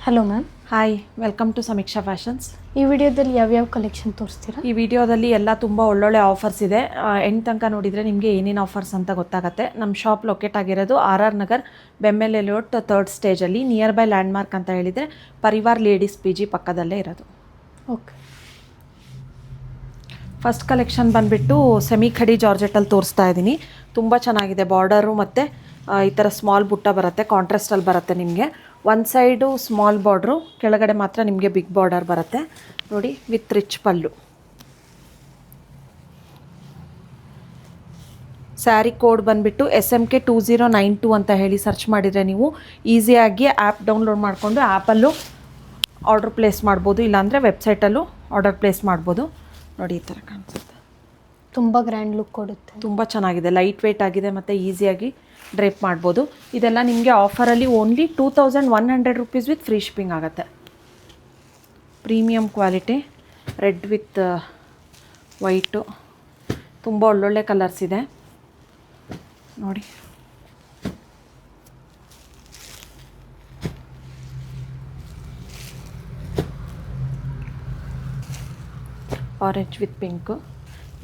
Hello ma'am. Hi, welcome to Sameeksha fashions. ಈ ವಿಡಿಯೋದಲ್ಲಿ ಯಾವ್ಯಾವ ಕಲೆಕ್ಷನ್ ತೋರಿಸ್ತೀರಾ? ಈ ವಿಡಿಯೋದಲ್ಲಿ ಎಲ್ಲ ತುಂಬ ಒಳ್ಳೊಳ್ಳೆ ಆಫರ್ಸ್ ಇದೆ. ಎಂಡ್ ತನಕ ನೋಡಿದರೆ ನಿಮಗೆ ಏನೇನು ಆಫರ್ಸ್ ಅಂತ ಗೊತ್ತಾಗುತ್ತೆ. ನಮ್ಮ ಶಾಪ್ ಲೊಕೇಟ್ ಆಗಿರೋದು RR ನಗರ್, ಬೆಮ್ಮೆಲ್ ಲೇಔಟ್, 3rd ಸ್ಟೇಜಲ್ಲಿ, ನಿಯರ್ ಬೈ ಲ್ಯಾಂಡ್ಮಾರ್ಕ್ ಅಂತ ಹೇಳಿದರೆ ಪರಿವಾರ್ ಲೇಡೀಸ್ PG ಪಕ್ಕದಲ್ಲೇ ಇರೋದು. ಓಕೆ. ಫಸ್ಟ್ ಕಲೆಕ್ಷನ್ ಬಂದುಬಿಟ್ಟು ಸೆಮಿ ಖಡಿ ಜಾರ್ಜೆಟಲ್ಲಿ ತೋರಿಸ್ತಾ ಇದ್ದೀನಿ. ತುಂಬ ಚೆನ್ನಾಗಿದೆ. ಬಾರ್ಡರು ಮತ್ತು ಈ ಥರ ಸ್ಮಾಲ್ ಬುಟ್ಟ ಬರುತ್ತೆ, ಕಾಂಟ್ರಾಸ್ಟಲ್ಲಿ ಬರುತ್ತೆ ನಿಮಗೆ. ಒಂದು ಸೈಡು ಸ್ಮಾಲ್ ಬಾರ್ಡ್ರು, ಕೆಳಗಡೆ ಮಾತ್ರ ನಿಮಗೆ ಬಿಗ್ ಬಾರ್ಡರ್ ಬರುತ್ತೆ ನೋಡಿ, with rich pallu. Sari code ಬಂದುಬಿಟ್ಟು SMK 2092 ಅಂತ ಹೇಳಿ ಸರ್ಚ್ ಮಾಡಿದರೆ ನೀವು ಈಸಿಯಾಗಿ ಆ್ಯಪ್ ಡೌನ್ಲೋಡ್ ಮಾಡಿಕೊಂಡು ಆ್ಯಪಲ್ಲೂ ಆರ್ಡರ್ ಪ್ಲೇಸ್ ಮಾಡ್ಬೋದು, ಇಲ್ಲಾಂದರೆ ವೆಬ್ಸೈಟಲ್ಲೂ ಆರ್ಡರ್ ಪ್ಲೇಸ್ ಮಾಡ್ಬೋದು. ನೋಡಿ, ಈ ಥರ ಕಾಣಿಸುತ್ತೆ. ತುಂಬ ಗ್ರ್ಯಾಂಡ್ ಲುಕ್ ಕೊಡುತ್ತೆ. ತುಂಬ ಚೆನ್ನಾಗಿದೆ, ಲೈಟ್ ವೆಯ್ಟ್ ಆಗಿದೆ ಮತ್ತು ಈಸಿಯಾಗಿ ಡ್ರೇಪ್ ಮಾಡ್ಬೋದು. ಇದೆಲ್ಲ ನಿಮಗೆ ಆಫರಲ್ಲಿ only 2100 rupees with free shipping ಆಗುತ್ತೆ. Premium quality, red with white, ತುಂಬ ಒಳ್ಳೊಳ್ಳೆ ಕಲರ್ಸ್ ಇದೆ ನೋಡಿ. Orange with pink,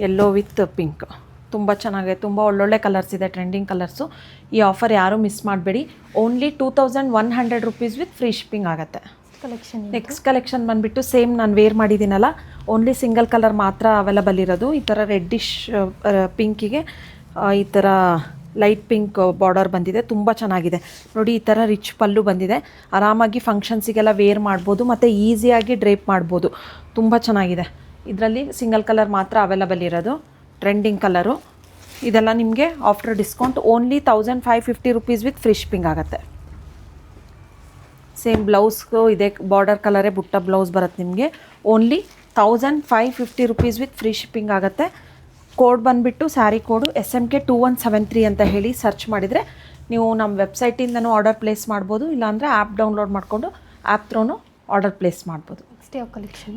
yellow with pink, ತುಂಬ ಚೆನ್ನಾಗಿದೆ. ತುಂಬ ಒಳ್ಳೊಳ್ಳೆ ಕಲರ್ಸ್ ಇದೆ, ಟ್ರೆಂಡಿಂಗ್ ಕಲರ್ಸು. ಈ ಆಫರ್ ಯಾರೂ ಮಿಸ್ ಮಾಡಬೇಡಿ. Only 2100 rupees with free shipping ಆಗುತ್ತೆ. ನೆಕ್ಸ್ಟ್ ಕಲೆಕ್ಷನ್ ಬಂದುಬಿಟ್ಟು ಸೇಮ್ ನಾನು ವೇರ್ ಮಾಡಿದ್ದೀನಲ್ಲ, ಓನ್ಲಿ ಸಿಂಗಲ್ ಕಲರ್ ಮಾತ್ರ ಅವೈಲಬಲ್ ಇರೋದು. ಈ ಥರ ರೆಡ್ಡಿಶ್ ಪಿಂಕಿಗೆ ಈ ಥರ ಲೈಟ್ ಪಿಂಕ್ ಬಾರ್ಡರ್ ಬಂದಿದೆ, ತುಂಬ ಚೆನ್ನಾಗಿದೆ ನೋಡಿ. ಈ ಥರ ರಿಚ್ ಪಲ್ಲು ಬಂದಿದೆ, ಆರಾಮಾಗಿ ಫಂಕ್ಷನ್ಸಿಗೆಲ್ಲ ವೇರ್ ಮಾಡ್ಬೋದು ಮತ್ತು ಈಸಿಯಾಗಿ ಡ್ರೇಪ್ ಮಾಡ್ಬೋದು. ತುಂಬ ಚೆನ್ನಾಗಿದೆ. ಇದರಲ್ಲಿ ಸಿಂಗಲ್ ಕಲರ್ ಮಾತ್ರ ಅವೈಲಬಲ್ ಇರೋದು, ಟ್ರೆಂಡಿಂಗ್ ಕಲರು. ಇದೆಲ್ಲ ನಿಮಗೆ after discount only 1550 rupees with free shipping ಆಗುತ್ತೆ. ಸೇಮ್ ಬ್ಲೌಸ್ಗೂ ಇದೆ ಬಾರ್ಡರ್ ಕಲರೇ ಬುಟ್ಟ ಬ್ಲೌಸ್ ಬರುತ್ತೆ ನಿಮಗೆ. Only 1550 rupees with free shipping ಆಗುತ್ತೆ. ಕೋಡ್ ಬಂದುಬಿಟ್ಟು ಸ್ಯಾರಿ ಕೋಡು SMK 2173 ಅಂತ ಹೇಳಿ ಸರ್ಚ್ ಮಾಡಿದರೆ ನೀವು ನಮ್ಮ ವೆಬ್ಸೈಟಿಂದನೂ ಆರ್ಡರ್ ಪ್ಲೇಸ್ ಮಾಡ್ಬೋದು, ಇಲ್ಲಾಂದರೆ ಆ್ಯಪ್ ಡೌನ್ಲೋಡ್ ಮಾಡಿಕೊಂಡು ಆ್ಯಪ್ ತ್ರೋನು ಆರ್ಡರ್ ಪ್ಲೇಸ್ ಮಾಡ್ಬೋದು.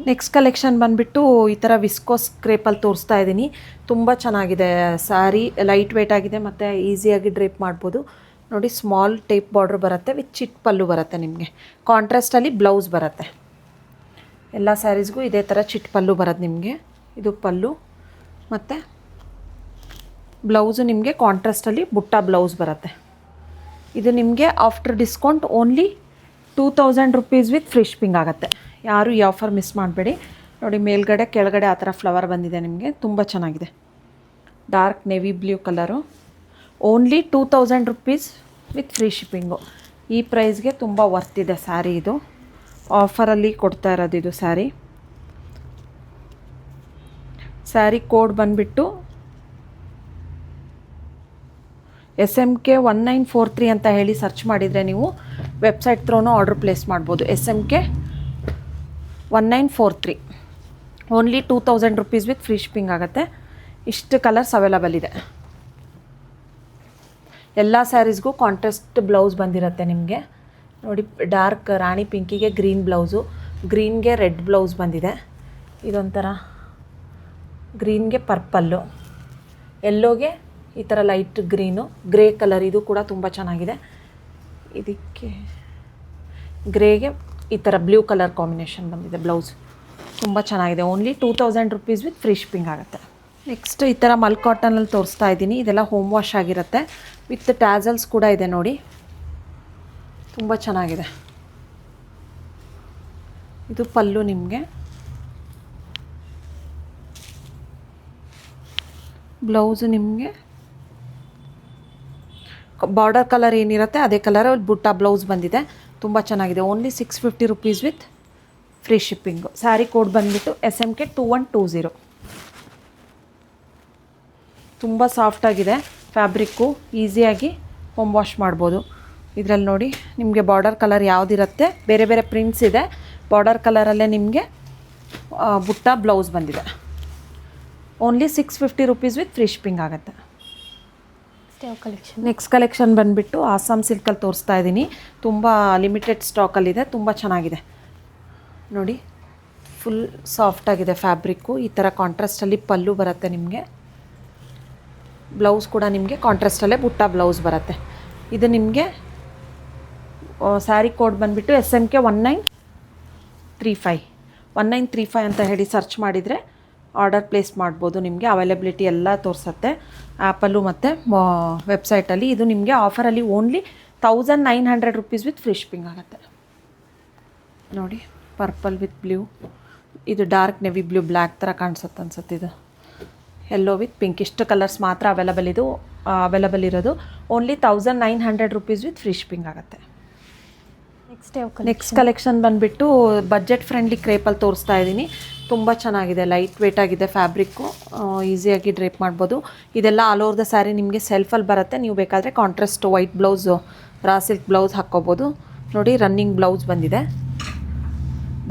ನೆಕ್ಸ್ಟ್ ಕಲೆಕ್ಷನ್ ಬಂದುಬಿಟ್ಟು ಈ ಥರ ವಿಸ್ಕೋಸ್ ಕ್ರೇಪಲ್ಲಿ ತೋರಿಸ್ತಾ ಇದ್ದೀನಿ. ತುಂಬ ಚೆನ್ನಾಗಿದೆ ಸ್ಯಾರಿ, ಲೈಟ್ ವೆಯ್ಟ್ ಆಗಿದೆ ಮತ್ತು ಈಸಿಯಾಗಿ ಡ್ರೇಪ್ ಮಾಡ್ಬೋದು ನೋಡಿ. ಸ್ಮಾಲ್ ಟೇಪ್ ಬಾರ್ಡ್ರ್ ಬರುತ್ತೆ ವಿತ್ ಚಿಟ್ ಪಲ್ಲು ಬರುತ್ತೆ ನಿಮಗೆ. ಕಾಂಟ್ರಾಸ್ಟಲ್ಲಿ ಬ್ಲೌಸ್ ಬರುತ್ತೆ. ಎಲ್ಲ ಸ್ಯಾರೀಸ್ಗೂ ಇದೇ ಥರ ಚಿಟ್ ಪಲ್ಲು ಬರೋದು ನಿಮಗೆ. ಇದು ಪಲ್ಲು ಮತ್ತು ಬ್ಲೌಸು ನಿಮಗೆ ಕಾಂಟ್ರಾಸ್ಟಲ್ಲಿ ಬುಟ್ಟ ಬ್ಲೌಸ್ ಬರುತ್ತೆ. ಇದು ನಿಮಗೆ after discount only 2000 rupees with free shipping ಆಗುತ್ತೆ. ಯಾರೂ ಈ ಆಫರ್ ಮಿಸ್ ಮಾಡಬೇಡಿ ನೋಡಿ. ಮೇಲ್ಗಡೆ ಕೆಳಗಡೆ ಆ ಥರ ಫ್ಲವರ್ ಬಂದಿದೆ ನಿಮಗೆ, ತುಂಬ ಚೆನ್ನಾಗಿದೆ. Dark navy blue colour, only 2000 rupees with free shipping. ಈ ಪ್ರೈಸ್ಗೆ ತುಂಬ ವರ್ತ್ ಇದೆ ಸ್ಯಾರಿ. ಇದು ಆಫರಲ್ಲಿ ಕೊಡ್ತಾ ಇರೋದು ಇದು ಸ್ಯಾರಿ. ಸ್ಯಾರಿ ಕೋಡ್ ಬಂದುಬಿಟ್ಟು SMK 1943 ಅಂತ ಹೇಳಿ ಸರ್ಚ್ ಮಾಡಿದರೆ ನೀವು ವೆಬ್ಸೈಟ್ ತ್ರೋನೂ ಆರ್ಡರ್ ಪ್ಲೇಸ್ ಮಾಡ್ಬೋದು. SMK 1943 only 2000 rupees with free shipping ಆಗುತ್ತೆ. ಇಷ್ಟು ಕಲರ್ಸ್ ಅವೈಲಬಲ್ ಇದೆ. ಎಲ್ಲ ಸ್ಯಾರೀಸ್ಗೂ ಕಾಂಟ್ರಾಸ್ಟ್ ಬ್ಲೌಸ್ ಬಂದಿರುತ್ತೆ ನಿಮಗೆ ನೋಡಿ. ಡಾರ್ಕ್ ರಾಣಿ ಪಿಂಕಿಗೆ ಗ್ರೀನ್ ಬ್ಲೌಸು, ಗ್ರೀನ್ಗೆ ರೆಡ್ ಬ್ಲೌಸ್ ಬಂದಿದೆ. ಇದೊಂಥರ ಗ್ರೀನ್ಗೆ ಪರ್ಪಲ್ಲು, ಯೆಲ್ಲೋಗೆ ಈ ಥರ ಲೈಟ್ ಗ್ರೀನು, ಗ್ರೇ ಕಲರ್, ಇದು ಕೂಡ ತುಂಬ ಚೆನ್ನಾಗಿದೆ. ಇದಕ್ಕೆ ಗ್ರೇಗೆ ಈ ಥರ ಬ್ಲೂ ಕಲರ್ ಕಾಂಬಿನೇಷನ್ ಬಂದಿದೆ ಬ್ಲೌಸ್, ತುಂಬ ಚೆನ್ನಾಗಿದೆ. Only 2000 rupees with free shipping ಆಗುತ್ತೆ. ನೆಕ್ಸ್ಟ್ ಈ ಥರ ಮಲ್ ಕಾಟನಲ್ಲಿ ತೋರಿಸ್ತಾ ಇದ್ದೀನಿ. ಇದೆಲ್ಲ ಹೋಮ್ ವಾಶ್ ಆಗಿರುತ್ತೆ, ವಿತ್ ಟ್ಯಾಸಲ್ಸ್ ಕೂಡ ಇದೆ ನೋಡಿ, ತುಂಬ ಚೆನ್ನಾಗಿದೆ. ಇದು ಪಲ್ಲು ನಿಮಗೆ, ಬ್ಲೌಸು ನಿಮಗೆ ಬಾರ್ಡರ್ ಕಲರ್ ಏನಿರುತ್ತೆ ಅದೇ ಕಲರ್ ಬುಟ್ಟ ಬ್ಲೌಸ್ ಬಂದಿದೆ, ತುಂಬ ಚೆನ್ನಾಗಿದೆ. Only 650 rupees with free shipping. Sari code ಬಂದುಬಿಟ್ಟು SMK 2120. ತುಂಬ ಸಾಫ್ಟಾಗಿದೆ ಫ್ಯಾಬ್ರಿಕ್ಕು, ಈಸಿಯಾಗಿ ಹೋಮ್ ವಾಶ್ ಮಾಡ್ಬೋದು. ಇದರಲ್ಲಿ ನೋಡಿ ನಿಮಗೆ ಬಾರ್ಡರ್ ಕಲರ್ ಯಾವುದಿರುತ್ತೆ, ಬೇರೆ ಬೇರೆ ಪ್ರಿಂಟ್ಸ್ ಇದೆ. ಬಾರ್ಡರ್ ಕಲರಲ್ಲೇ ನಿಮಗೆ ಬುಟ್ಟ ಬ್ಲೌಸ್ ಬಂದಿದೆ. Only 650 rupees with free shipping ಆಗುತ್ತೆ. ನೆಕ್ಸ್ಟ್ ಕಲೆಕ್ಷನ್ ಬಂದುಬಿಟ್ಟು ಆಸಾಮ್ ಸಿಲ್ಕಲ್ಲಿ ತೋರಿಸ್ತಾ ಇದ್ದೀನಿ. ತುಂಬ ಲಿಮಿಟೆಡ್ ಸ್ಟಾಕಲ್ಲಿದೆ, ತುಂಬ ಚೆನ್ನಾಗಿದೆ ನೋಡಿ. ಫುಲ್ ಸಾಫ್ಟಾಗಿದೆ ಫ್ಯಾಬ್ರಿಕ್ಕು. ಈ ಥರ ಕಾಂಟ್ರಾಸ್ಟಲ್ಲಿ ಪಲ್ಲು ಬರುತ್ತೆ ನಿಮಗೆ. ಬ್ಲೌಸ್ ಕೂಡ ನಿಮಗೆ ಕಾಂಟ್ರಾಸ್ಟಲ್ಲೇ ಬುಟ್ಟ ಬ್ಲೌಸ್ ಬರುತ್ತೆ. ಇದು ನಿಮಗೆ ಸ್ಯಾರಿ ಕೋಡ್ ಬಂದುಬಿಟ್ಟು SMK 1935 ಅಂತ ಹೇಳಿ ಸರ್ಚ್ ಮಾಡಿದರೆ ಆರ್ಡರ್ ಪ್ಲೇಸ್ ಮಾಡ್ಬೋದು. ನಿಮಗೆ ಅವೈಲಬಿಲಿಟಿ ಎಲ್ಲ ತೋರಿಸುತ್ತೆ ಆ್ಯಪಲ್ಲೂ ಮತ್ತು ವೆಬ್ಸೈಟಲ್ಲಿ. ಇದು ನಿಮಗೆ ಆಫರಲ್ಲಿ only 1900 rupees with free shipping ಆಗುತ್ತೆ. ನೋಡಿ ಪರ್ಪಲ್ ವಿತ್ ಬ್ಲೂ, ಇದು ಡಾರ್ಕ್ ನೆವಿ ಬ್ಲೂ ಬ್ಲ್ಯಾಕ್ ಥರ ಕಾಣಿಸುತ್ತೆ ಅನ್ಸುತ್ತೆ. ಇದು ಯೆಲ್ಲೋ ವಿತ್ ಪಿಂಕ್, ಇಷ್ಟು ಕಲರ್ಸ್ ಮಾತ್ರ ಅವೈಲಬಲ್ ಇರೋದು. Only 1900 rupees with free shipping ಆಗುತ್ತೆ. ನೆಕ್ಸ್ಟ್ ಕಲೆಕ್ಷನ್ ಬಂದುಬಿಟ್ಟು ಬಜೆಟ್ ಫ್ರೆಂಡ್ಲಿ ಕ್ರೇಪಲ್ಲಿ ತೋರಿಸ್ತಾ ಇದ್ದೀನಿ. ತುಂಬ ಚೆನ್ನಾಗಿದೆ, ಲೈಟ್ ವೇಟ್ ಆಗಿದೆ ಫ್ಯಾಬ್ರಿಕ್ಕು, ಈಸಿಯಾಗಿ ಡ್ರೇಪ್ ಮಾಡ್ಬೋದು. ಇದೆಲ್ಲ ಆಲ್ ಓವರ್ ದ ಸ್ಯಾರಿ ನಿಮಗೆ ಸೆಲ್ಫಲ್ಲಿ ಬರುತ್ತೆ. ನೀವು ಬೇಕಾದರೆ contrast white blouse raw silk blouse ಹಾಕ್ಕೋಬೋದು. ನೋಡಿ ರನ್ನಿಂಗ್ ಬ್ಲೌಸ್ ಬಂದಿದೆ,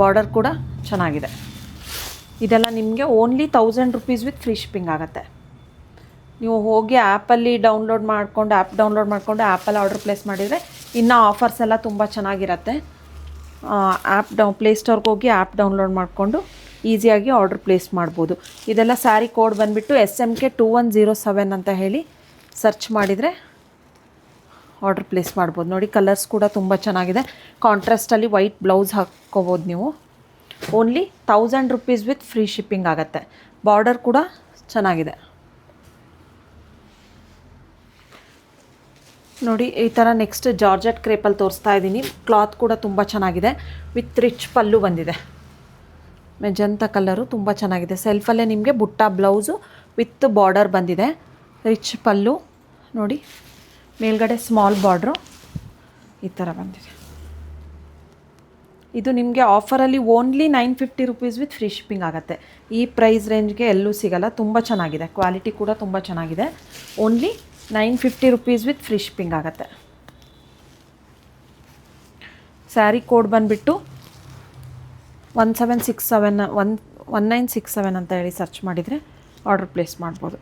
ಬಾರ್ಡರ್ ಕೂಡ ಚೆನ್ನಾಗಿದೆ. ಇದೆಲ್ಲ ನಿಮಗೆ only 1000 rupees with free shipping ಆಗುತ್ತೆ. ನೀವು ಹೋಗಿ ಆ್ಯಪ್ ಡೌನ್ಲೋಡ್ ಮಾಡಿಕೊಂಡು ಆ್ಯಪಲ್ಲಿ ಆರ್ಡರ್ ಪ್ಲೇಸ್ ಮಾಡಿದರೆ ಇನ್ನೂ ಆಫರ್ಸ್ ಎಲ್ಲ ತುಂಬ ಚೆನ್ನಾಗಿರುತ್ತೆ. ಪ್ಲೇಸ್ಟೋರ್ಗೆ ಹೋಗಿ ಆ್ಯಪ್ ಡೌನ್ಲೋಡ್ ಮಾಡಿಕೊಂಡು ಈಸಿಯಾಗಿ ಆರ್ಡರ್ ಪ್ಲೇಸ್ ಮಾಡ್ಬೋದು. ಇದೆಲ್ಲ ಸ್ಯಾರಿ ಕೋಡ್ ಬಂದುಬಿಟ್ಟು SMK 2107 ಅಂತ ಹೇಳಿ ಸರ್ಚ್ ಮಾಡಿದರೆ ಆರ್ಡರ್ ಪ್ಲೇಸ್ ಮಾಡ್ಬೋದು. ನೋಡಿ ಕಲರ್ಸ್ ಕೂಡ ತುಂಬ ಚೆನ್ನಾಗಿದೆ. ಕಾಂಟ್ರಾಸ್ಟಲ್ಲಿ ವೈಟ್ ಬ್ಲೌಸ್ ಹಾಕ್ಕೋಬೋದು ನೀವು. Only 1000 rupees with free shipping ಆಗುತ್ತೆ. ಬಾರ್ಡರ್ ಕೂಡ ಚೆನ್ನಾಗಿದೆ. ನೋಡಿ ಈ ಥರ ನೆಕ್ಸ್ಟ್ ಜಾರ್ಜೆಟ್ ಕ್ರೇಪಲ್ಲಿ ತೋರಿಸ್ತಾ ಇದ್ದೀನಿ. ಕ್ಲಾತ್ ಕೂಡ ತುಂಬ ಚೆನ್ನಾಗಿದೆ, ವಿತ್ ರಿಚ್ ಪಲ್ಲು ಬಂದಿದೆ. ಮೆಜಂತ ಕಲರು ತುಂಬ ಚೆನ್ನಾಗಿದೆ. ಸೆಲ್ಫಲ್ಲೇ ನಿಮಗೆ ಬುಟ್ಟ ಬ್ಲೌಸು ವಿತ್ ಬಾರ್ಡರ್ ಬಂದಿದೆ, ರಿಚ್ ಪಲ್ಲು. ನೋಡಿ ಮೇಲ್ಗಡೆ ಸ್ಮಾಲ್ ಬಾರ್ಡ್ರು ಈ ಥರ ಬಂದಿದೆ. ಇದು ನಿಮಗೆ ಆಫರಲ್ಲಿ only 950 rupees with free shipping ಆಗುತ್ತೆ. ಈ ಪ್ರೈಸ್ ರೇಂಜ್ಗೆ ಎಲ್ಲೂ ಸಿಗಲ್ಲ. ತುಂಬ ಚೆನ್ನಾಗಿದೆ, ಕ್ವಾಲಿಟಿ ಕೂಡ ತುಂಬ ಚೆನ್ನಾಗಿದೆ. Only 950 rupees with free shipping ಆಗುತ್ತೆ. ಸ್ಯಾರಿ ಕೋಡ್ ಬಂದುಬಿಟ್ಟು 1967 ಅಂತ ಹೇಳಿ ಸರ್ಚ್ ಮಾಡಿದರೆ ಆರ್ಡರ್ ಪ್ಲೇಸ್ ಮಾಡ್ಬೋದು.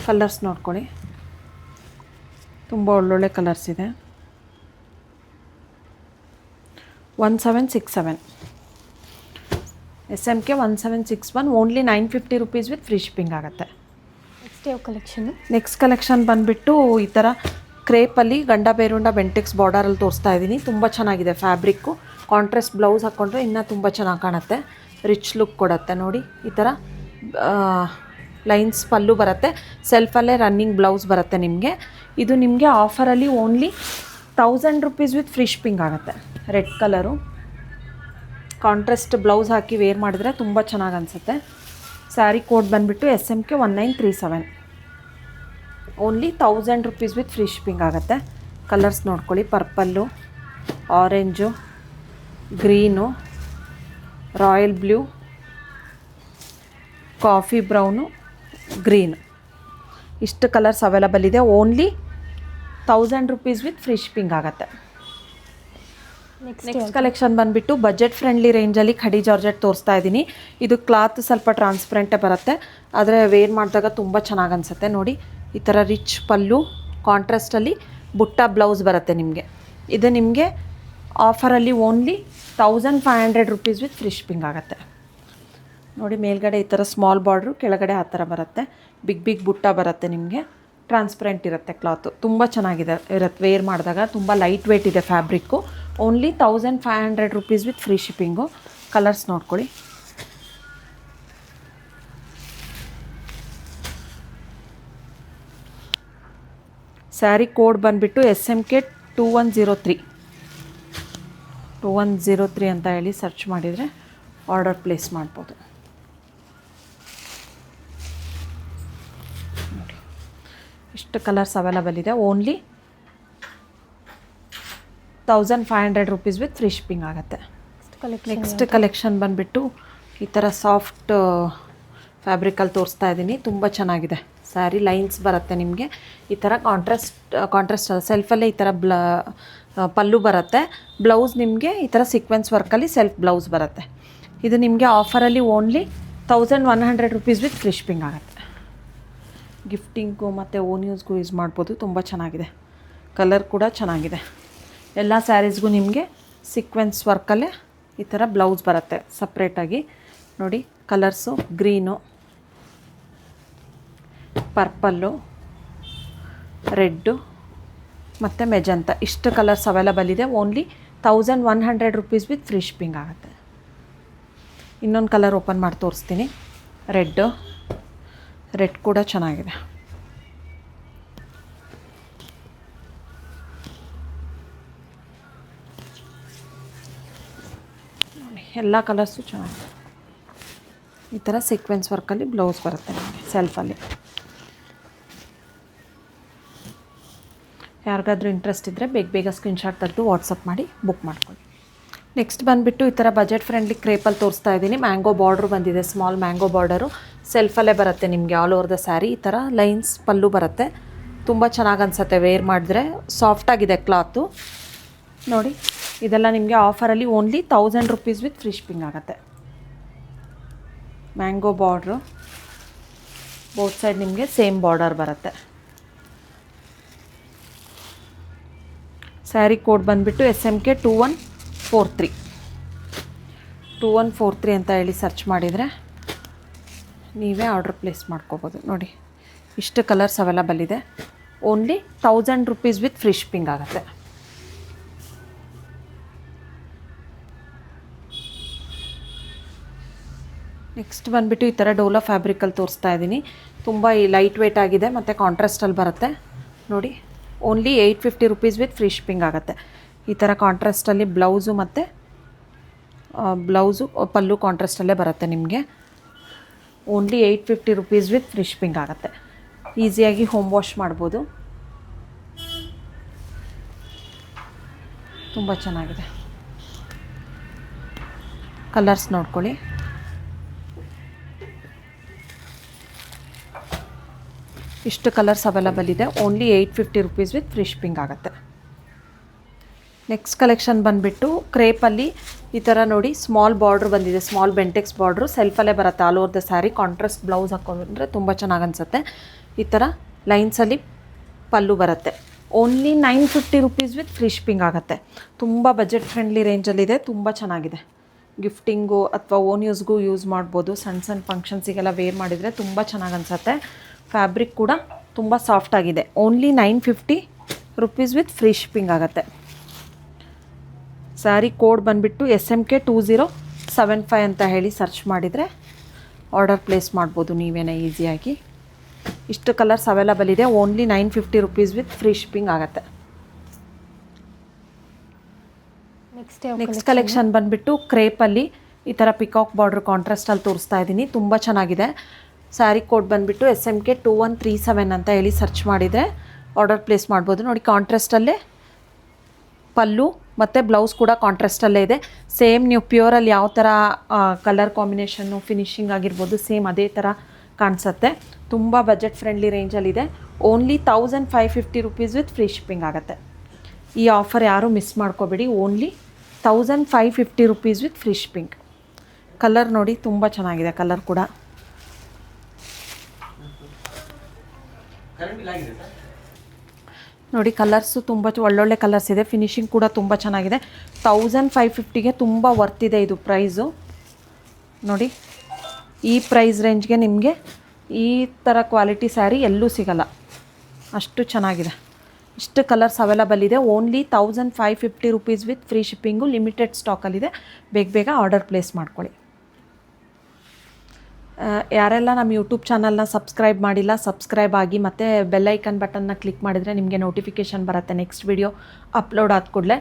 ಕಲರ್ಸ್ ನೋಡ್ಕೊಳ್ಳಿ, ತುಂಬ ಒಳ್ಳೊಳ್ಳೆ ಕಲರ್ಸ್ ಇದೆ. 1767 SMK 1761 only 950 rupees with free shipping ಆಗುತ್ತೆ. ನೆಕ್ಸ್ಟ್ ಕಲೆಕ್ಷನ್ ಬಂದುಬಿಟ್ಟು ಈ ಥರ ಕ್ರೇಪಲ್ಲಿ ಗಂಡ ಬೇರುಂಡ ಬೆಂಟೆಕ್ಸ್ ಬಾರ್ಡರಲ್ಲಿ ತೋರಿಸ್ತಾ ಇದ್ದೀನಿ. ತುಂಬ ಚೆನ್ನಾಗಿದೆ ಫ್ಯಾಬ್ರಿಕ್ಕು. ಕಾಂಟ್ರಾಸ್ಟ್ ಬ್ಲೌಸ್ ಹಾಕ್ಕೊಂಡ್ರೆ ಇನ್ನೂ ತುಂಬ ಚೆನ್ನಾಗಿ ಕಾಣುತ್ತೆ, ರಿಚ್ ಲುಕ್ ಕೊಡುತ್ತೆ. ನೋಡಿ ಈ ಥರ ಲೈನ್ಸ್ ಪಲ್ಲು ಬರುತ್ತೆ, ಸೆಲ್ಫಲ್ಲೇ ರನ್ನಿಂಗ್ ಬ್ಲೌಸ್ ಬರುತ್ತೆ ನಿಮಗೆ. ಇದು ನಿಮಗೆ ಆಫರಲ್ಲಿ only 1000 rupees with free shipping ಆಗುತ್ತೆ. ರೆಡ್ ಕಲರು ಕಾಂಟ್ರಾಸ್ಟ್ ಬ್ಲೌಸ್ ಹಾಕಿ ವೇರ್ ಮಾಡಿದ್ರೆ ತುಂಬ ಚೆನ್ನಾಗಿ ಅನಿಸುತ್ತೆ. ಸ್ಯಾರಿ ಕೋಡ್ ಬಂದುಬಿಟ್ಟು SMK 1937 only 1000 rupees with free shipping ಆಗುತ್ತೆ. ಕಲರ್ಸ್ ನೋಡ್ಕೊಳ್ಳಿ, purple, orange, green, royal blue, coffee brown, green, ಇಷ್ಟು ಕಲರ್ಸ್ ಅವೈಲಬಲ್ ಇದೆ. Only 1000 rupees with free shipping ಆಗುತ್ತೆ. ನೆಕ್ಸ್ಟ್ ಕಲೆಕ್ಷನ್ ಬಂದುಬಿಟ್ಟು ಬಜೆಟ್ ಫ್ರೆಂಡ್ಲಿ ರೇಂಜಲ್ಲಿ ಖಡಿ ಜಾರ್ಜೆಟ್ ತೋರಿಸ್ತಾ ಇದ್ದೀನಿ. ಇದು ಕ್ಲಾತ್ ಸ್ವಲ್ಪ ಟ್ರಾನ್ಸ್ಪರೆಂಟೇ ಬರುತ್ತೆ, ಆದರೆ ವೇರ್ ಮಾಡಿದಾಗ ತುಂಬ ಚೆನ್ನಾಗಿ ಅನಿಸುತ್ತೆ. ನೋಡಿ ಈ ಥರ ರಿಚ್ ಪಲ್ಲು, ಕಾಂಟ್ರಾಸ್ಟಲ್ಲಿ ಬುಟ್ಟ ಬ್ಲೌಸ್ ಬರುತ್ತೆ ನಿಮಗೆ. ಇದು ನಿಮಗೆ ಆಫರಲ್ಲಿ only 1500 rupees with free shipping ಆಗುತ್ತೆ. ನೋಡಿ ಮೇಲ್ಗಡೆ ಈ ಥರ ಸ್ಮಾಲ್ ಬಾರ್ಡ್ರು, ಕೆಳಗಡೆ ಆ ಥರ ಬರುತ್ತೆ, ಬಿಗ್ ಬುಟ್ಟ ಬರುತ್ತೆ ನಿಮಗೆ. ಟ್ರಾನ್ಸ್ಪರೆಂಟ್ ಇರುತ್ತೆ ಕ್ಲಾತು, ತುಂಬ ಚೆನ್ನಾಗಿದೆ ಇರುತ್ತೆ ವೇರ್ ಮಾಡಿದಾಗ. ತುಂಬ ಲೈಟ್ ವೇಟ್ ಇದೆ fabric. Only 1500 rupees with free shipping. Colours ನೋಡ್ಕೊಳ್ಳಿ. ಸ್ಯಾರಿ ಕೋಡ್ ಬಂದುಬಿಟ್ಟು SMK 2103 ಅಂತ ಹೇಳಿ ಸರ್ಚ್ ಮಾಡಿದರೆ ಆರ್ಡರ್ ಪ್ಲೇಸ್ ಮಾಡ್ಬೋದು. ಇಷ್ಟು ಕಲರ್ಸ್ ಅವೈಲಬಲ್ ಇದೆ. Only 1500 rupees with free shipping ಆಗುತ್ತೆ. ನೆಕ್ಸ್ಟ್ ಕಲೆಕ್ಷನ್ ಬಂದುಬಿಟ್ಟು ಈ ಥರ ಸಾಫ್ಟ್ ಫ್ಯಾಬ್ರಿಕಲ್ಲಿ ತೋರಿಸ್ತಾ ಇದ್ದೀನಿ. ತುಂಬ ಚೆನ್ನಾಗಿದೆ. ಸ್ಯಾರಿ ಲೈನ್ಸ್ ಬರುತ್ತೆ ನಿಮಗೆ. ಈ ಥರ ಕಾಂಟ್ರಾಸ್ಟ್ ಸೆಲ್ಫಲ್ಲೇ ಈ ಥರ ಪಲ್ಲು ಬರುತ್ತೆ. ಬ್ಲೌಸ್ ನಿಮಗೆ ಈ ಥರ ಸೀಕ್ವೆನ್ಸ್ ವರ್ಕಲ್ಲಿ ಸೆಲ್ಫ್ ಬ್ಲೌಸ್ ಬರುತ್ತೆ. ಇದು ನಿಮಗೆ ಆಫರಲ್ಲಿ only 1100 rupees with free shipping ಆಗುತ್ತೆ. ಗಿಫ್ಟಿಂಗು ಮತ್ತು ಓನ್ ಯೂಸ್ಗೂ ಯೂಸ್ ಮಾಡ್ಬೋದು. ತುಂಬ ಚೆನ್ನಾಗಿದೆ, ಕಲರ್ ಕೂಡ ಚೆನ್ನಾಗಿದೆ. ಎಲ್ಲ ಸ್ಯಾರೀಸ್ಗೂ ನಿಮಗೆ ಸೀಕ್ವೆನ್ಸ್ ವರ್ಕಲ್ಲೇ ಈ ಥರ ಬ್ಲೌಸ್ ಬರುತ್ತೆ ಸಪ್ರೇಟಾಗಿ. ನೋಡಿ ಕಲರ್ಸು ಗ್ರೀನು, ಪರ್ಪಲ್ಲು, ರೆಡ್ಡು ಮತ್ತು ಮೆಜಂತ ಇಷ್ಟು ಕಲರ್ಸ್ ಅವೈಲಬಲ್ ಇದೆ. Only 1100 rupees with free shipping ಆಗುತ್ತೆ. ಇನ್ನೊಂದು ಕಲರ್ ಓಪನ್ ಮಾಡಿ ತೋರಿಸ್ತೀನಿ. ರೆಡ್ ಕೂಡ ಚೆನ್ನಾಗಿದೆ. ಎಲ್ಲ ಕಲರ್ಸು ಚೆನ್ನಾಗಿದೆ. ಈ ಥರ ಸೀಕ್ವೆನ್ಸ್ ವರ್ಕಲ್ಲಿ ಬ್ಲೌಸ್ ಬರುತ್ತೆ ನಿಮಗೆ ಸೆಲ್ಫಲ್ಲಿ. ಯಾರಿಗಾದ್ರೂ ಇಂಟ್ರೆಸ್ಟ್ ಇದ್ದರೆ ಬೇಗ ಸ್ಕ್ರೀನ್ಶಾಟ್ ತೆಗೆದು ವಾಟ್ಸಪ್ ಮಾಡಿ ಬುಕ್ ಮಾಡ್ಕೊಳ್ಳಿ. ನೆಕ್ಸ್ಟ್ ಬಂದುಬಿಟ್ಟು ಈ ಥರ ಬಜೆಟ್ ಫ್ರೆಂಡ್ಲಿ ಕ್ರೇಪಲ್ಲಿ ತೋರಿಸ್ತಾ ಇದ್ದೀನಿ. ಮ್ಯಾಂಗೋ ಬಾರ್ಡ್ರು ಬಂದಿದೆ, ಸ್ಮಾಲ್ ಮ್ಯಾಂಗೋ ಬಾರ್ಡರು ಸೆಲ್ಫಲ್ಲೇ ಬರುತ್ತೆ ನಿಮಗೆ ಆಲ್ ಓವರ್ ದ ಸ್ಯಾರಿ. ಈ ಥರ ಲೈನ್ಸ್ ಪಲ್ಲು ಬರುತ್ತೆ. ತುಂಬ ಚೆನ್ನಾಗಿ ಅನಿಸುತ್ತೆ ವೇರ್ ಮಾಡಿದ್ರೆ. ಸಾಫ್ಟಾಗಿದೆ ಕ್ಲಾತು ನೋಡಿ. ಇದೆಲ್ಲ ನಿಮಗೆ ಆಫರಲ್ಲಿ only 1000 rupees with free shipping ಆಗುತ್ತೆ. ಮ್ಯಾಂಗೋ ಬಾರ್ಡ್ರು ಬೋತ್ ಸೈಡ್ ನಿಮಗೆ ಸೇಮ್ ಬಾರ್ಡರ್ ಬರುತ್ತೆ. ಸ್ಯಾರಿ ಕೋಡ್ ಬಂದುಬಿಟ್ಟು SMK 2143 ಅಂತ ಹೇಳಿ ಸರ್ಚ್ ಮಾಡಿದರೆ ನೀವೇ ಆರ್ಡ್ರ್ ಪ್ಲೇಸ್ ಮಾಡ್ಕೋಬೋದು. ನೋಡಿ ಇಷ್ಟು ಕಲರ್ಸ್ ಅವೈಲಬಲ್ ಇದೆ. Only 1000 rupees with free shipping ಆಗುತ್ತೆ. ನೆಕ್ಸ್ಟ್ ಬಂದುಬಿಟ್ಟು ಈ ಥರ ಡೋಲೋ ಫ್ಯಾಬ್ರಿಕಲ್ಲಿ ತೋರಿಸ್ತಾ ಇದ್ದೀನಿ. ತುಂಬ ಲೈಟ್ ವೇಟ್ ಆಗಿದೆ ಮತ್ತು ಕಾಂಟ್ರಾಸ್ಟಲ್ಲಿ ಬರುತ್ತೆ ನೋಡಿ. Only 850 rupees with free shipping ಆಗುತ್ತೆ. ಈ ಥರ ಕಾಂಟ್ರಾಸ್ಟಲ್ಲಿ ಬ್ಲೌಸು ಮತ್ತು ಪಲ್ಲು ಕಾಂಟ್ರಾಸ್ಟಲ್ಲೇ ಬರುತ್ತೆ ನಿಮಗೆ. Only 850 rupees with free shipping ಆಗುತ್ತೆ. ಈಸಿಯಾಗಿ ಹೋಮ್ ವಾಶ್ ಮಾಡ್ಬೋದು. ತುಂಬ ಚೆನ್ನಾಗಿದೆ. ಕಲರ್ಸ್ ನೋಡ್ಕೊಳ್ಳಿ. ಇಷ್ಟು ಕಲರ್ಸ್ ಅವೈಲಬಲ್ ಇದೆ. Only 850 rupees with free shipping ಆಗುತ್ತೆ. ನೆಕ್ಸ್ಟ್ ಕಲೆಕ್ಷನ್ ಬಂದುಬಿಟ್ಟು ಕ್ರೇಪಲ್ಲಿ ಈ ಥರ ನೋಡಿ ಸ್ಮಾಲ್ ಬಾರ್ಡ್ರ್ ಬಂದಿದೆ. ಸ್ಮಾಲ್ ಬೆಂಟೆಕ್ಸ್ ಬಾರ್ಡ್ರು ಸೆಲ್ಫಲ್ಲೇ ಬರುತ್ತೆ all over the sari. Contrast blouse ಹಾಕೊಂಡ್ರೆ ತುಂಬ ಚೆನ್ನಾಗಿ ಅನಿಸುತ್ತೆ. ಈ ಥರ ಲೈನ್ಸಲ್ಲಿ ಪಲ್ಲು ಬರುತ್ತೆ. Only 950 rupees with free shipping ಆಗುತ್ತೆ. ತುಂಬ ಬಜೆಟ್ ಫ್ರೆಂಡ್ಲಿ ರೇಂಜಲ್ಲಿದೆ. ತುಂಬ ಚೆನ್ನಾಗಿದೆ. ಗಿಫ್ಟಿಂಗು ಅಥವಾ ಓನ್ ಯೂಸ್ಗೂ ಯೂಸ್ ಮಾಡ್ಬೋದು. ಸಣ್ಣ ಫಂಕ್ಷನ್ಸಿಗೆಲ್ಲ ವೇರ್ ಮಾಡಿದರೆ ತುಂಬ ಚೆನ್ನಾಗಿ ಅನಿಸುತ್ತೆ. ಫ್ಯಾಬ್ರಿಕ್ ಕೂಡ ತುಂಬ ಸಾಫ್ಟಾಗಿದೆ. Only 950 rupees with free shipping ಆಗುತ್ತೆ. ಸ್ಯಾರಿ ಕೋಡ್ ಬಂದುಬಿಟ್ಟು SMK 2075 ಅಂತ ಹೇಳಿ ಸರ್ಚ್ ಮಾಡಿದರೆ ಆರ್ಡರ್ ಪ್ಲೇಸ್ ಮಾಡ್ಬೋದು ನೀವೇನೇ ಈಸಿಯಾಗಿ. ಇಷ್ಟು ಕಲರ್ಸ್ ಅವೈಲಬಲ್ ಇದೆ. Only 950 rupees with free shipping ಆಗುತ್ತೆ. ನೆಕ್ಸ್ಟ್ ಕಲೆಕ್ಷನ್ ಬಂದುಬಿಟ್ಟು ಕ್ರೇಪಲ್ಲಿ ಈ ಥರ ಪಿಕಾಕ್ ಬಾರ್ಡ್ರ್ ಕಾಂಟ್ರಾಸ್ಟಲ್ಲಿ ತೋರಿಸ್ತಾ ಇದ್ದೀನಿ. ತುಂಬ ಚೆನ್ನಾಗಿದೆ. ಸ್ಯಾರಿ ಕೋಡ್ ಬಂದುಬಿಟ್ಟು SMK 2137 ಅಂತ ಹೇಳಿ ಸರ್ಚ್ ಮಾಡಿದರೆ ಆರ್ಡರ್ ಪ್ಲೇಸ್ ಮಾಡ್ಬೋದು. ನೋಡಿ ಕಾಂಟ್ರಾಸ್ಟಲ್ಲೇ ಪಲ್ಲು ಮತ್ತು ಬ್ಲೌಸ್ ಕೂಡ ಕಾಂಟ್ರಾಸ್ಟಲ್ಲೇ ಇದೆ. ಸೇಮ್ ನೀವು ಪ್ಯೂರಲ್ಲಿ ಯಾವ ಥರ ಕಲರ್ ಕಾಂಬಿನೇಷನ್ನು ಫಿನಿಶಿಂಗ್ ಆಗಿರ್ಬೋದು ಸೇಮ್ ಅದೇ ಥರ ಕಾಣಿಸುತ್ತೆ. ತುಂಬ ಬಜೆಟ್ ಫ್ರೆಂಡ್ಲಿ ರೇಂಜಲ್ಲಿದೆ. Only 1550 rupees with free shipping ಆಗುತ್ತೆ. ಈ ಆಫರ್ ಯಾರೂ ಮಿಸ್ ಮಾಡ್ಕೋಬೇಡಿ. Only 1550 rupees with free shipping. Colour ನೋಡಿ ತುಂಬ ಚೆನ್ನಾಗಿದೆ. ಕಲರ್ ಕೂಡ ನೋಡಿ ಕಲರ್ಸು ತುಂಬ ಒಳ್ಳೊಳ್ಳೆ ಕಲರ್ಸ್ ಇದೆ. ಫಿನಿಶಿಂಗ್ ಕೂಡ ತುಂಬ ಚೆನ್ನಾಗಿದೆ. 1550ಗೆ ತುಂಬ ವರ್ತಿದೆ ಇದು ಪ್ರೈಸು. ನೋಡಿ ಈ ಪ್ರೈಸ್ ರೇಂಜ್ಗೆ ನಿಮಗೆ ಈ ಥರ ಕ್ವಾಲಿಟಿ ಸ್ಯಾರಿ ಎಲ್ಲೂ ಸಿಗಲ್ಲ. ಅಷ್ಟು ಚೆನ್ನಾಗಿದೆ. ಇಷ್ಟು ಕಲರ್ಸ್ ಅವೈಲಬಲ್ ಇದೆ. Only 1550 rupees with free shipping. Limited ಸ್ಟಾಕಲ್ಲಿದೆ. ಬೇಗ ಆರ್ಡರ್ ಪ್ಲೇಸ್ ಮಾಡ್ಕೊಳ್ಳಿ. ಯಾರೆಲ್ಲ ನಮ್ಮ ಯೂಟ್ಯೂಬ್ ಚಾನಲ್ನ ಸಬ್ಸ್ಕ್ರೈಬ್ ಮಾಡಿಲ್ಲ ಸಬ್ಸ್ಕ್ರೈಬ್ ಆಗಿ ಮತ್ತು ಬೆಲ್ಲೈಕನ್ ಬಟನ್ನ ಕ್ಲಿಕ್ ಮಾಡಿದರೆ ನಿಮಗೆ ನೋಟಿಫಿಕೇಷನ್ ಬರುತ್ತೆ ನೆಕ್ಸ್ಟ್ ವಿಡಿಯೋ ಅಪ್ಲೋಡ್ ಆದ ಕೂಡಲೇ.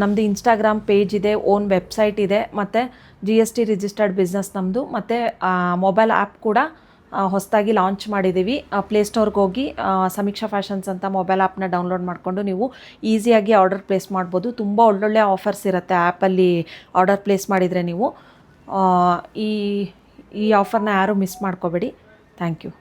ನಮ್ಮದು ಇನ್ಸ್ಟಾಗ್ರಾಮ್ ಪೇಜ್ ಇದೆ, ಓನ್ ವೆಬ್ಸೈಟ್ ಇದೆ, ಮತ್ತು GST ರಿಜಿಸ್ಟರ್ಡ್ ಬಿಸ್ನೆಸ್ ನಮ್ಮದು, ಮತ್ತು ಮೊಬೈಲ್ ಆ್ಯಪ್ ಕೂಡ ಹೊಸದಾಗಿ ಲಾಂಚ್ ಮಾಡಿದ್ದೀವಿ. ಪ್ಲೇಸ್ಟೋರ್ಗೆ ಹೋಗಿ ಸಮೀಕ್ಷಾ ಫ್ಯಾಷನ್ಸ್ ಅಂತ ಮೊಬೈಲ್ ಆ್ಯಪ್ನ ಡೌನ್ಲೋಡ್ ಮಾಡಿಕೊಂಡು ನೀವು ಈಸಿಯಾಗಿ ಆರ್ಡರ್ ಪ್ಲೇಸ್ ಮಾಡ್ಬೋದು. ತುಂಬ ಒಳ್ಳೊಳ್ಳೆ ಆಫರ್ಸ್ ಇರುತ್ತೆ ಆ್ಯಪಲ್ಲಿ ಆರ್ಡರ್ ಪ್ಲೇಸ್ ಮಾಡಿದರೆ ನೀವು. ಈ ಆಫರ್ನ ಯಾರೂ ಮಿಸ್ ಮಾಡ್ಕೋಬೇಡಿ. Thank you.